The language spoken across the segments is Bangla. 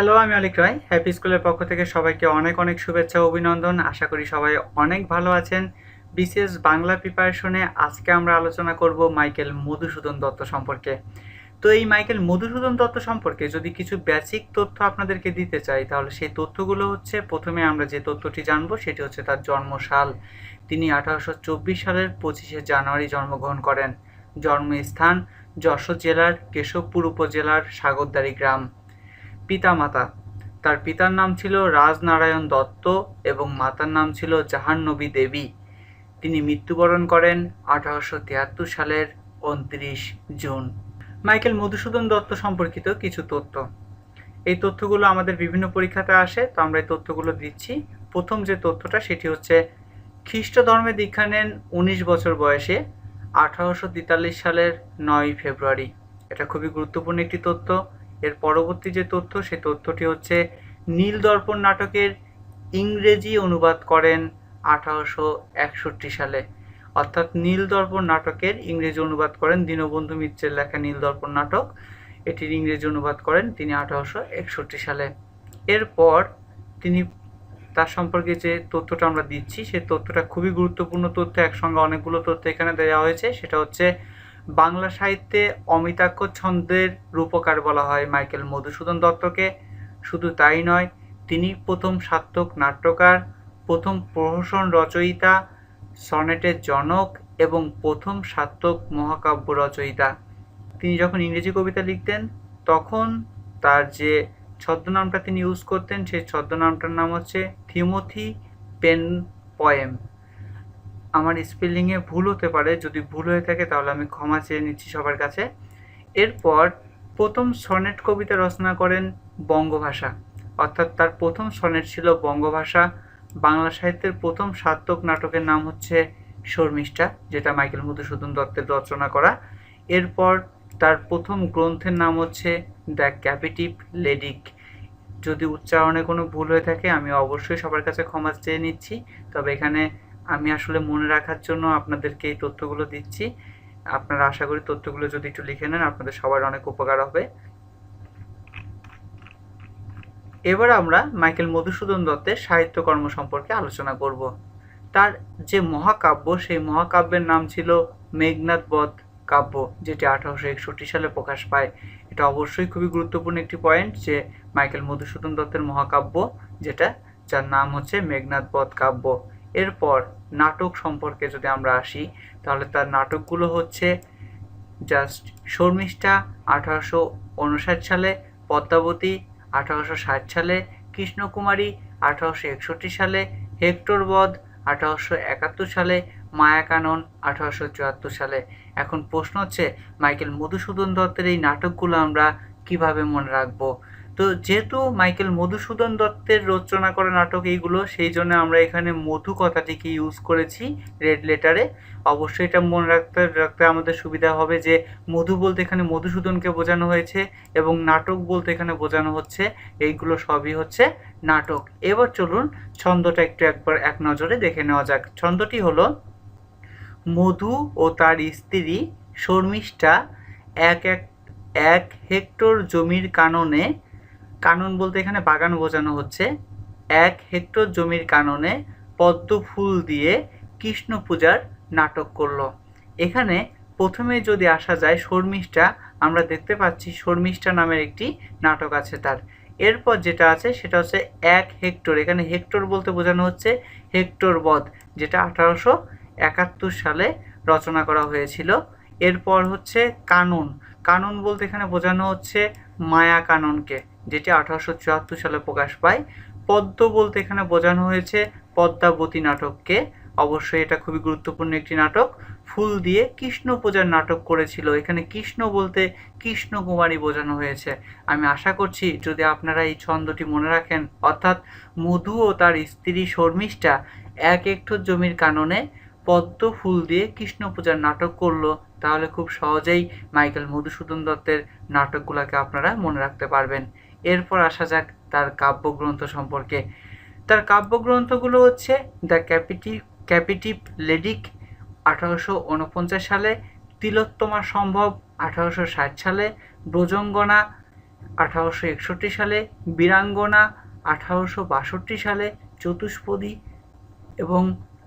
হ্যালো, আমি অলিক রয়। হ্যাপি স্কুলের পক্ষ থেকে সবাইকে অনেক অনেক শুভেচ্ছা ও অভিনন্দন। আশা করি সবাই অনেক ভালো আছেন। বিসিএস বাংলা প্রিপারেশনে আজকে আমরা আলোচনা করব মাইকেল মধুসূদন দত্ত সম্পর্কে। তো এই মাইকেল মধুসূদন দত্ত সম্পর্কে যদি কিছু বেসিক তথ্য আপনাদেরকে দিতে চাই, তাহলে সেই তথ্যগুলো হচ্ছে, প্রথমে আমরা যে তথ্যটি জানবো সেটি হচ্ছে তার জন্মসাল। তিনি 1824 সালের 25শে জানুয়ারি জন্মগ্রহণ করেন। জন্মস্থান যশোর জেলার কেশবপুর উপজেলার সাগরদাড়ি গ্রাম। পিতামাতা: তার পিতার নাম ছিল রাজনারায়ণ দত্ত এবং মাতার নাম ছিল জাহান্নবী দেবী। তিনি মৃত্যুবরণ করেন 1873 সালের 29 জুন। মাইকেল মধুসূদন দত্ত সম্পর্কিত কিছু তথ্য। এই তথ্যগুলো আমাদের বিভিন্ন পরীক্ষাতে আসে, তো আমরা এই তথ্যগুলো দিচ্ছি। প্রথম যে তথ্যটা সেটি হচ্ছে খ্রিস্ট ধর্মে দীক্ষা নেন 19 বছর বয়সে 1843 সালের 9 ফেব্রুয়ারি। এটা খুবই গুরুত্বপূর্ণ একটি তথ্য। এর পরবর্তী যে তথ্য, সেই তথ্যটি হচ্ছে নীল দর্পণ নাটকের ইংরেজি অনুবাদ করেন 1861 সালে। অর্থাৎ নীল দর্পণ নাটকের ইংরেজি অনুবাদ করেন দীনবন্ধু মিত্রের লেখা নীল দর্পণ নাটক, এটির ইংরেজি অনুবাদ করেন তিনি 1861 সালে। এরপর তিনি তার সম্পর্কে যে তথ্যটা আমরা দিচ্ছি, সেই তথ্যটা খুবই গুরুত্বপূর্ণ তথ্য। একসঙ্গে অনেকগুলো তথ্য এখানে দেওয়া হয়েছে। সেটা হচ্ছে বাংলা সাহিত্যে অমিতাক্ষর ছন্দের রূপকার বলা হয় মাইকেল মধুসূদন দত্তকে। শুধু তাই নয়, তিনি প্রথম সার্থক নাট্যকার, প্রথম প্রহসন রচয়িতা, সনেটের জনক এবং প্রথম সার্থক মহাকাব্য রচয়িতা। তিনি যখন ইংরেজি কবিতা লিখতেন, তখন তার যে ছদ্মনামটা তিনি ইউজ করতেন, সেই ছদ্মনামটার নাম হচ্ছে থিমোথি পেন পয়েম। আমার স্পেলিংয়ে ভুল হতে পারে, যদি ভুল হয়ে থাকে তাহলে আমি ক্ষমা চেয়ে নিচ্ছি সবার কাছে। এরপর প্রথম সনেট কবিতা রচনা করেন বঙ্গভাষা, অর্থাৎ তার প্রথম সনেট ছিল বঙ্গভাষা। বাংলা সাহিত্যের প্রথম সার্থক নাটকের নাম হচ্ছে শর্মিষ্ঠা, যেটা মাইকেল মধুসূদন দত্তের রচনা করা। এরপর তার প্রথম গ্রন্থের নাম হচ্ছে দ্য ক্যাপিটিভ লেডিক। যদি উচ্চারণে কোনো ভুল হয়ে থাকে আমি অবশ্যই সবার কাছে ক্ষমা চেয়ে নিচ্ছি, তবে এখানে আমি আসলে মনে রাখার জন্য আপনাদেরকে এই তথ্যগুলো দিচ্ছি। আপনারা আশা করি তথ্যগুলো যদি একটু লিখে নেন, আপনাদের সবার অনেক উপকার হবে। এবার আমরা মাইকেল মধুসূদন দত্তের সাহিত্যকর্ম সম্পর্কে আলোচনা করব। তার যে মহাকাব্য, সেই মহাকাব্যের নাম ছিল মেঘনাদ বধ কাব্য, যেটি 1861 সালে প্রকাশ পায়। এটা অবশ্যই খুবই গুরুত্বপূর্ণ একটি পয়েন্ট যে মাইকেল মধুসূদন দত্তের মহাকাব্য, যার নাম হচ্ছে মেঘনাদ বধ কাব্য। এরপর নাটক সম্পর্কে যদি আমরা আসি, তাহলে তার নাটকগুলো হচ্ছে জাস্ট শর্মিষ্ঠা 1859 সালে, পদ্মাবতী 1860 সালে, কৃষ্ণকুমারী 1861 সালে, হেক্টর বধ 1871 সালে, মায়াকানন 1874 সালে। এখন প্রশ্ন হচ্ছে মাইকেল মধুসূদন দত্তের এই নাটকগুলো আমরা কিভাবে মনে রাখবো? তো যেহেতু মাইকেল মধুসূদন দত্তের রচনা করা নাটক এইগুলো, সেই জন্য আমরা এখানে মধু কথাটিকে ইউজ করেছি রেড লেটারে। অবশ্যই এটা মনে রাখতে আমাদের সুবিধা হবে যে মধু বলতে এখানে মধুসূদনকে বোঝানো হয়েছে এবং নাটক বলতে এখানে বোঝানো হচ্ছে, এইগুলো সবই হচ্ছে নাটক। এবার চলুন ছন্দটা একবার এক নজরে দেখে নেওয়া যাক। ছন্দটি হলো: মধু ও তার স্ত্রী শর্মিষ্ঠা এক এক এক হেক্টর জমির কাননে, কানন বলতে এখানে বাগান বোঝানো হচ্ছে, 1 হেক্টর জমির কাননে পদ্ম ফুল দিয়ে কৃষ্ণ পূজার নাটক করলো। এখানে প্রথমে যদি আসা যায় শর্মিষ্ঠা, আমরা দেখতে পাচ্ছি শর্মিষ্ঠা নামের একটি নাটক আছে তার। এরপর যেটা আছে সেটা হচ্ছে 1 হেক্টর, এখানে হেক্টর বলতে বোঝানো হচ্ছে হেক্টর বধ, যেটা 1871 সালে রচনা করা হয়েছিল। এরপর হচ্ছে কানন, কানন বলতে এখানে বোঝানো হচ্ছে মায়া কাননকে, যেটি 1874 সালে প্রকাশ পায়। পদ্ম বলতে এখানে বোঝানো হয়েছে পদ্মাবতী নাটককে, অবশ্যই এটা খুবই গুরুত্বপূর্ণ একটি নাটক। ফুল দিয়ে কৃষ্ণ পূজার নাটক করেছিল, এখানে কৃষ্ণ বলতে কৃষ্ণকুমারী বোঝানো হয়েছে। আমি আশা করছি যদি আপনারা এই ছন্দটি মনে রাখেন, অর্থাৎ মধু ও তার স্ত্রী শর্মিষ্ঠা 1 হেক্টর জমির কাননে পদ্ম ফুল দিয়ে কৃষ্ণ পূজার নাটক করলো, তাহলে খুব সহজেই মাইকেল মধুসূদন দত্তের নাটকগুলোকে আপনারা মনে রাখতে পারবেন। এরপর আসা যাক তার কাব্যগ্রন্থ সম্পর্কে। তার কাব্যগ্রন্থগুলো হচ্ছে দ্য ক্যাপিটিভ লেডিক 1849 সালে, তিলোত্তমা সম্ভব 1860 সালে, ব্রজঙ্গনা 1861 সালে, বীরাঙ্গনা 1862 সালে, চতুষ্পদী এবং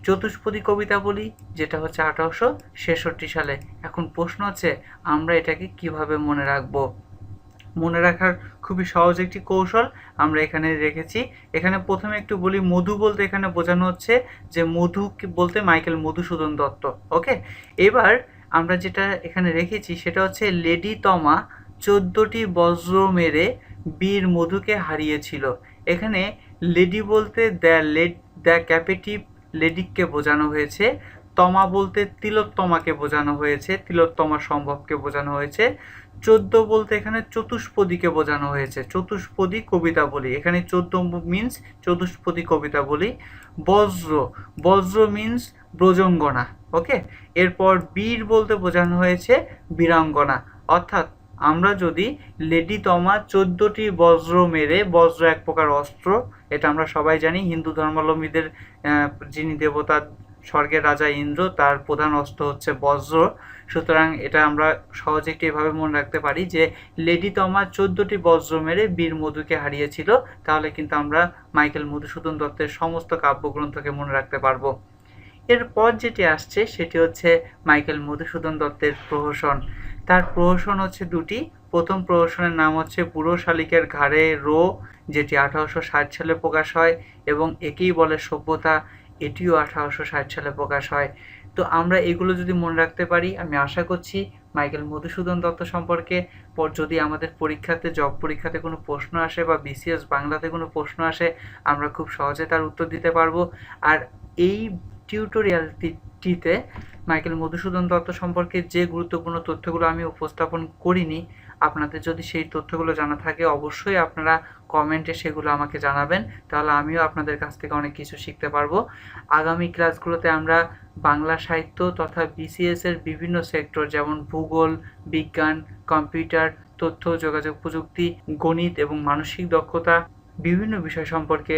চতুষ্পদী কবিতাবলী যেটা হচ্ছে 1866 সালে। এখন প্রশ্ন হচ্ছে আমরা এটাকে কিভাবে মনে রাখবো। মনে রাখার খুবই সহজ একটি কৌশল আমরা এখানে রেখেছি। এখানে প্রথমে একটু বলি, মধু বলতে এখানে বোঝানো হচ্ছে যে মধু বলতে মাইকেল মধুসূদন দত্ত। ওকে, এবার আমরা যেটা এখানে রেখেছি সেটা হচ্ছে লেডি তমা 14টি বজ্র মেরে বীর মধুকে হারিয়েছিল। এখানে লেডি বলতে দ্য ক্যাপেটিভ লেডিককে বোঝানো হয়েছে, তমা বলতে তিলোত্তমাকে বোঝানো হয়েছে, তিলোত্তমা সম্ভবকে বোঝানো হয়েছে, 14 বলতে এখানে চতুষ্পদীকে বোঝানো হয়েছে, চতুষ্পদী কবিতা বলি। এখানে 14 মিন্স চতুষ্পদী কবিতা বলি। বজ্র, বজ্র মিন্স ব্রজঙ্গনা। ওকে, এরপর বীর বলতে বোঝানো হয়েছে বীরাঙ্গনা। অর্থাৎ আমরা যদি লেডি তমা 14টি বজ্র মেরে, বজ্র এক প্রকার অস্ত্র, এটা আমরা সবাই জানি, হিন্দু ধর্মাবলম্বীদের যিনি দেবতা স্বর্গের রাজা ইন্দ্র, তার প্রধান অস্ত্র হচ্ছে বজ্র। সুতরাং এটা আমরা সহজে একটু এভাবে মনে রাখতে পারি যে লেডি তমা 14টি বজ্র মেরে বীর মধুকে হারিয়েছিল। তাহলে কিন্তু আমরা মাইকেল মধুসূদন দত্তের সমস্ত কাব্যগ্রন্থকে মনে রাখতে পারবো। এরপর যেটি আসছে সেটি হচ্ছে মাইকেল মধুসূদন দত্তের প্রহসন। তার প্রহসন হচ্ছে দুটি। প্রথম প্রহসনের নাম হচ্ছে বুড়ো শালিকের ঘাড়ে রো, যেটি 1860 সালে প্রকাশ হয়, এবং একেই বলে সভ্যতা, এটিও 1860 সালে প্রকাশ হয়। তো আমরা এগুলো যদি মনে রাখতে পারি, আমি আশা করছি মাইকেল মধুসূদন দত্ত সম্পর্কে যদি আমাদের পরীক্ষাতে, জব পরীক্ষাতে কোনো প্রশ্ন আসে বা BCS বাংলাতে কোনো প্রশ্ন আসে, আমরা খুব সহজে তার উত্তর দিতে পারবো। আর এই টিউটোরিয়ালটিতে মাইকেল মধুসূদন দত্ত সম্পর্কে যে গুরুত্বপূর্ণ তথ্যগুলো আমি উপস্থাপন করিনি, আপনাদের যদি সেই তথ্যগুলো জানা থাকে অবশ্যই আপনারা কমেন্টে সেগুলো আমাকে জানাবেন, তাহলে আমিও আপনাদের কাছ থেকে অনেক কিছু শিখতে পারবো। আগামী ক্লাসগুলোতে আমরা বাংলা সাহিত্য তথা BCS এর বিভিন্ন সেক্টর যেমন ভূগোল, বিজ্ঞান, কম্পিউটার, তথ্য যোগাযোগ প্রযুক্তি, গণিত এবং মানসিক দক্ষতা, বিভিন্ন বিষয় সম্পর্কে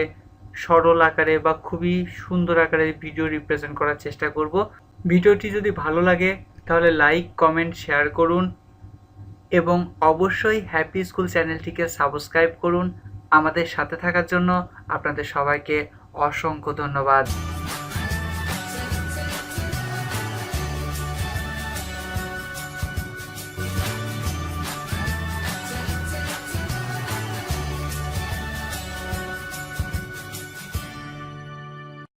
সরল আকারে বা খুবই সুন্দর আকারে ভিডিও রিপ্রেজেন্ট করার চেষ্টা করব। ভিডিওটি যদি ভালো লাগে তাহলে লাইক, কমেন্ট, শেয়ার করুন এবং অবশ্যই হ্যাপি স্কুল চ্যানেলটিকে সাবস্ক্রাইব করুন। আমাদের সাথে থাকার জন্য আপনাদের সবাইকে অসংখ্য ধন্যবাদ।